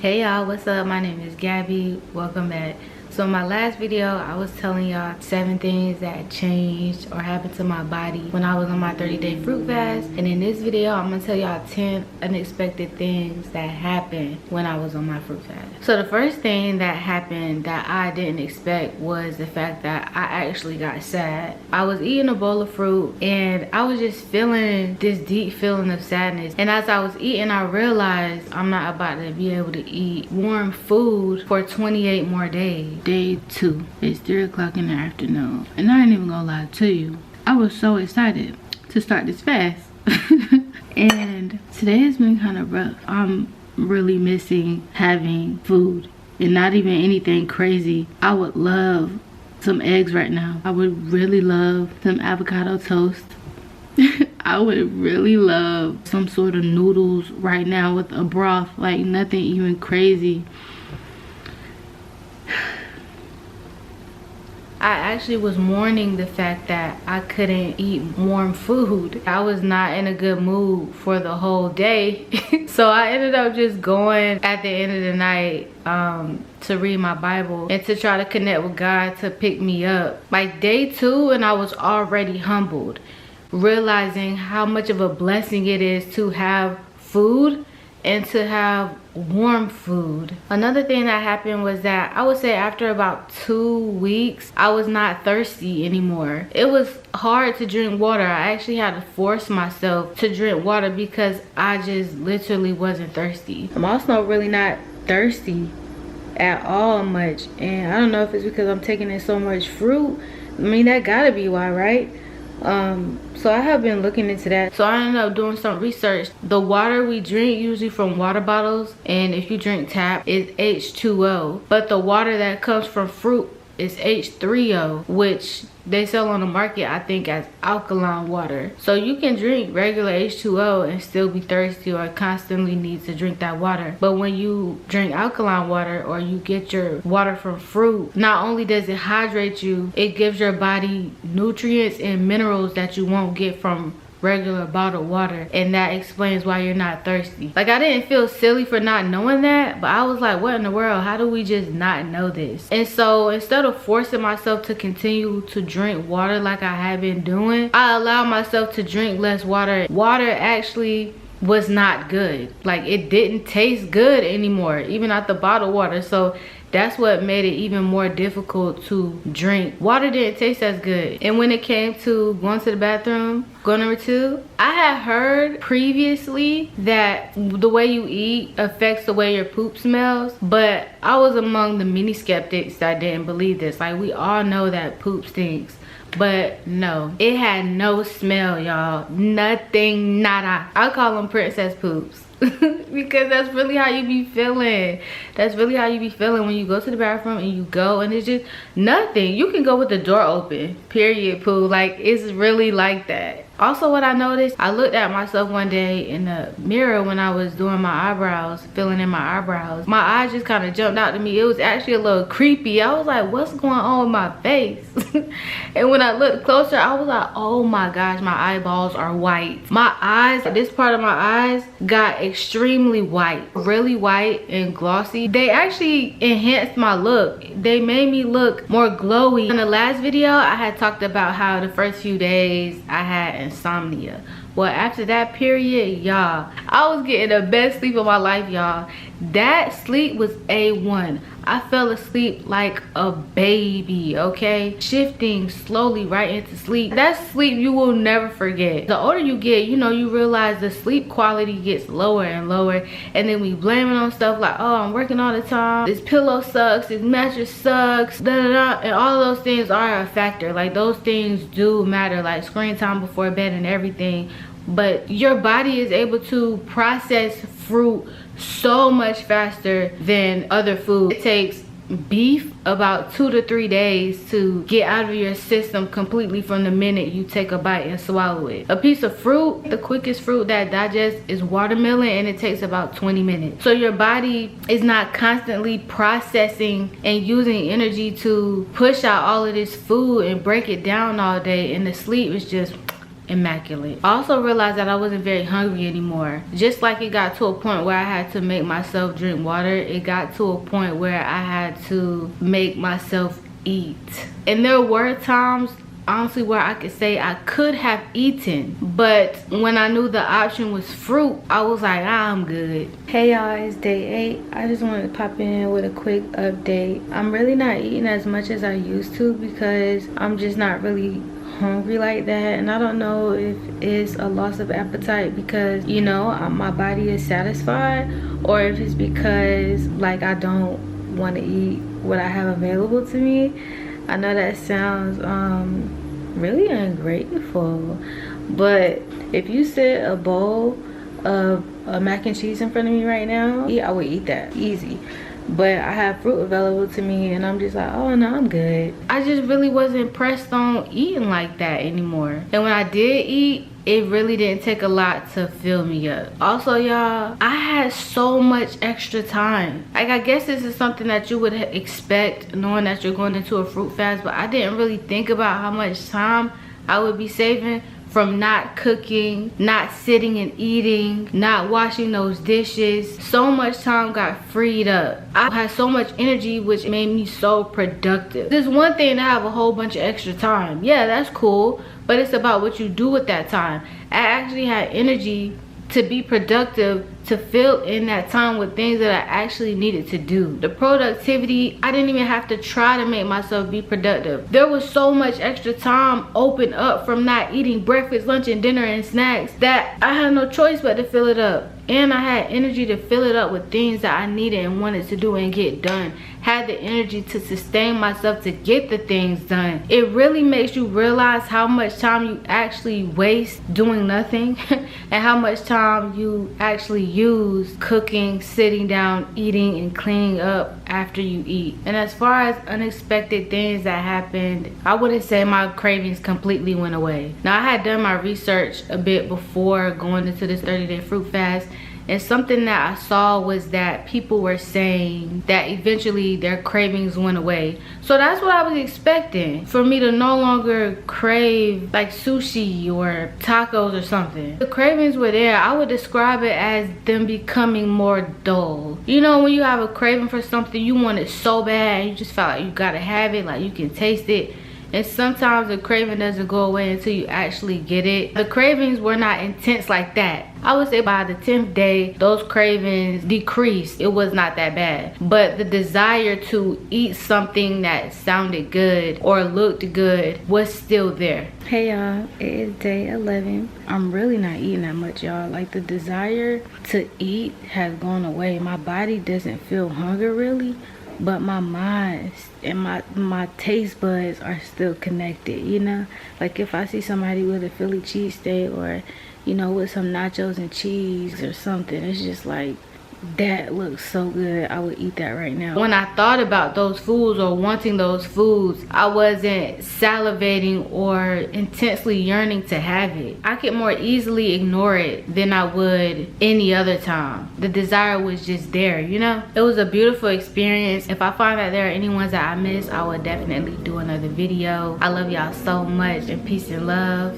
Hey y'all, what's up? My name is Gabby. Welcome back. So in my last video, I was telling y'all 7 things that changed or happened to my body when I was on my 30-day fruit fast. And in this video, I'm gonna tell y'all 10 unexpected things that happened when I was on my fruit fast. So the first thing that happened that I didn't expect was the fact that I actually got sad. I was eating a bowl of fruit and I was just feeling this deep feeling of sadness. And as I was eating, I realized I'm not about to be able to eat warm food for 28 more days. Day 2. It's 3 o'clock in the afternoon. And I ain't even gonna lie to you, I was so excited to start this fast. And today has been kind of rough. I'm really missing having food and not even anything crazy. I would love some eggs right now. I would really love some avocado toast. I would really love some sort of noodles right now with a broth, like nothing even crazy. I actually was mourning the fact that I couldn't eat warm food. I was not in a good mood for the whole day. So I ended up just going at the end of the night to read my Bible and to try to connect with God to pick me up. Like day 2 and I was already humbled, realizing how much of a blessing it is to have food and to have warm food. Another thing that happened was that I would say after about 2 weeks, I was not thirsty anymore. It was hard to drink water. I actually had to force myself to drink water because I just literally wasn't thirsty. I'm also really not thirsty at all much. And I don't know if it's because I'm taking in so much fruit. I mean, that gotta be why, right? So I have been looking into that. So I ended up doing some research. The water we drink usually from water bottles, and if you drink tap, is H2O. But the water that comes from fruit is H3O, which they sell on the market, I think, as alkaline water. So you can drink regular H2O and still be thirsty or constantly need to drink that water. But when you drink alkaline water or you get your water from fruit, not only does it hydrate you, it gives your body nutrients and minerals that you won't get from regular bottled water, and that explains why you're not thirsty. Like, I didn't feel silly for not knowing that, but I was like, what in the world, how do we just not know this? And so instead of forcing myself to continue to drink water like I had been doing, I allowed myself to drink less water. Water actually was not good. Like, it didn't taste good anymore, even out the bottled water. So that's what made it even more difficult to drink. Water didn't taste as good. And when it came to going to the bathroom, goal number 2, I had heard previously that the way you eat affects the way your poop smells, but I was among the many skeptics that didn't believe this. Like, we all know that poop stinks, but no, it had no smell, y'all. Nothing, nada. I call them princess poops. Because that's really how you be feeling. That's really how you be feeling when you go to the bathroom and you go and it's just nothing. You can go with the door open, period, poo. Like, it's really like that. Also, what I noticed, I looked at myself one day in the mirror when I was doing my eyebrows, filling in my eyebrows. My eyes just kind of jumped out to me. It was actually a little creepy. I was like, what's going on with my face? And when I looked closer, I was like, oh my gosh, my eyeballs are white. My eyes, this part of my eyes got extremely white, really white and glossy. They actually enhanced my look. They made me look more glowy. In the last video, I had talked about how the first few days I had insomnia. Well, after that period, y'all, I was getting the best sleep of my life, y'all. That sleep was A1. I fell asleep like a baby, okay? Shifting slowly right into sleep. That sleep you will never forget. The older you get, you know, you realize the sleep quality gets lower and lower, and then we blame it on stuff like, oh, I'm working all the time, this pillow sucks, this mattress sucks, da da da, and all of those things are a factor. Like, those things do matter, like screen time before bed and everything. But your body is able to process fruit so much faster than other food. It takes beef about 2 to 3 days to get out of your system completely from the minute you take a bite and swallow it. A piece of fruit, the quickest fruit that digests is watermelon, and it takes about 20 minutes. So your body is not constantly processing and using energy to push out all of this food and break it down all day, and the sleep is just immaculate. I also realized that I wasn't very hungry anymore. Just like it got to a point where I had to make myself drink water, it got to a point where I had to make myself eat. And there were times, honestly, where I could say I could have eaten, but when I knew the option was fruit, I was like, I'm good. Hey y'all, it's day 8. I just wanted to pop in with a quick update. I'm really not eating as much as I used to because I'm just not really hungry like that, and I don't know if it's a loss of appetite because, you know, my body is satisfied, or if it's because like I don't want to eat what I have available to me. I know that sounds really ungrateful, but if you set a bowl of mac and cheese in front of me right now, I would eat that easy. But I have fruit available to me and I'm just like, oh no, I'm good. I just really wasn't pressed on eating like that anymore. And when I did eat, it really didn't take a lot to fill me up. Also, y'all, I had so much extra time. Like, I guess this is something that you would expect knowing that you're going into a fruit fast, but I didn't really think about how much time I would be saving from not cooking, not sitting and eating, not washing those dishes. So much time got freed up. I had so much energy, which made me so productive. There's one thing to have a whole bunch of extra time. Yeah, that's cool, but it's about what you do with that time. I actually had energy to be productive, to fill in that time with things that I actually needed to do. The productivity, I didn't even have to try to make myself be productive. There was so much extra time open up from not eating breakfast, lunch, and dinner and snacks that I had no choice but to fill it up. And I had energy to fill it up with things that I needed and wanted to do and get done. Had the energy to sustain myself to get the things done. It really makes you realize how much time you actually waste doing nothing and how much time you actually use cooking, sitting down, eating, and cleaning up after you eat. And as far as unexpected things that happened, I wouldn't say my cravings completely went away. Now, I had done my research a bit before going into this 30-day fruit fast, and something that I saw was that people were saying that eventually their cravings went away. So that's what I was expecting, for me to no longer crave like sushi or tacos or something. The cravings were there. I would describe it as them becoming more dull. You know, when you have a craving for something, you want it so bad and you just feel like you gotta have it, like you can taste it. And sometimes the craving doesn't go away until you actually get it. The cravings were not intense like that. I would say by the 10th day, those cravings decreased. It was not that bad. But the desire to eat something that sounded good or looked good was still there. Hey y'all, it is day 11. I'm really not eating that much, y'all. Like, the desire to eat has gone away. My body doesn't feel hunger really, but my mind and my taste buds are still connected, you know? Like, if I see somebody with a Philly cheesesteak or, you know, with some nachos and cheese or something, it's just like, that looks so good, I would eat that right now. When I thought about those foods or wanting those foods, I wasn't salivating or intensely yearning to have it. I could more easily ignore it than I would any other time. The desire was just there, you know? It was a beautiful experience. If I find that there are any ones that I missed, I would definitely do another video. I love y'all so much, and peace and love.